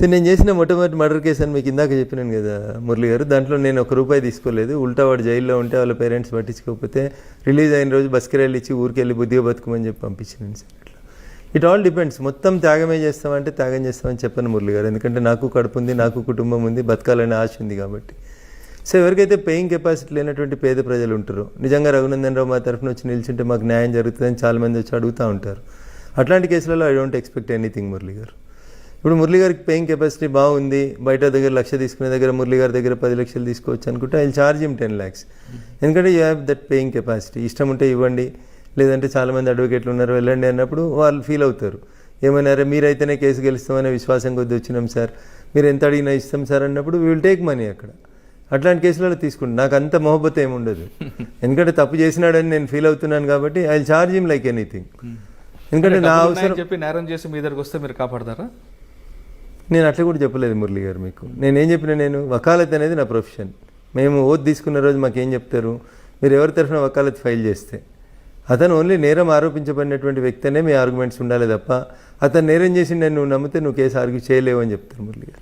So నేను చేసిన మొట్టమొదటి మర్డర్ కేసు అని మీకు ఇందాక చెప్పినాను కదా మురళి గారు, దాంట్లో నేను ₹1 తీసుకోలేదు. ఉల్టా వాడు జైల్లో ఉంటే వాళ్ళ పేరెంట్స్ పట్టించుకోకపోతే రిలీజ్ అయిన రోజు బస్కిరాయిలు ఇచ్చి ఊరికెళ్ళి బుద్ధిగా బతుకమని చెప్పి పంపించినాను సార్. అట్లా ఇట్ ఆల్ డిపెండ్స్. మొత్తం త్యాగమే చేస్తామంటే త్యాగం చేస్తామని చెప్పను మురళి గారు, ఎందుకంటే నాకు కడుపు ఉంది, నాకు కుటుంబం ఉంది, బతకాలనే ఆశ ఉంది కాబట్టి. సో ఎవరికైతే పేయింగ్ కెపాసిటీ లేనటువంటి పేద ప్రజలు ఉంటారో, నిజంగా రఘునందన్ రావు మా తరఫున వచ్చి నిల్చుంటే మాకు న్యాయం జరుగుతుందని చాలామంది వచ్చి అడుగుతూ ఉంటారు. అట్లాంటి కేసులలో I don't expect anything Murali గారు. ఇప్పుడు మురళి గారికి పేయింగ్ కెపాసిటీ బాగుంది, బయట దగ్గర 1,00,000 తీసుకునే దగ్గర మురళి గారి దగ్గర 10 లక్షలు తీసుకోవచ్చు అనుకుంటే ఐ ఛార్జ్ హిమ్ 10 lakhs. ఎందుకంటే you have that paying capacity. ఇష్టం ఉంటే ఇవ్వండి, లేదంటే చాలామంది అడ్వకేట్లు ఉన్నారు వెళ్ళండి అన్నప్పుడు వాళ్ళు ఫీల్ అవుతారు. ఏమన్నారా మీరైతేనే కేసు గెలుస్తామనే విశ్వాసం కొద్ది వచ్చినాం సార్, మీరు ఎంత అడిగినా ఇస్తాం సార్ అన్నప్పుడు వీ విల్ టేక్ మనీ అక్కడ. అట్లాంటి కేసులలో తీసుకుంటాను. నాకు అంత మొహబ్బత్ ఏమి ఉండదు, ఎందుకంటే తప్పు చేసినాడని నేను ఫీల్ అవుతున్నాను కాబట్టి I charge him like anything. ఎందుకంటే నా అవసరం చెప్పి నేరం చేసి మీ దగ్గరకు వస్తే మీరు కాపాడతారా? నేను అట్లా కూడా చెప్పలేదు మురళి గారు మీకు. నేనేం చెప్పినా, నేను వకాలత్ అనేది నా ప్రొఫెషన్. మేము ఓత్ తీసుకున్న రోజు మాకేం చెప్తారు, మీరు ఎవరి తరఫున వకాలత్ ఫైల్ చేస్తే అతను ఓన్లీ నేరం ఆరోపించబడినటువంటి వ్యక్తి అనే మీ ఆర్గ్యుమెంట్స్ ఉండాలి తప్ప అతను నేరం చేసి నేను నువ్వు నమ్మితే నువ్వు కేసు ఆర్గ్యూ చేయలేవు అని చెప్తారు మురళి గారు.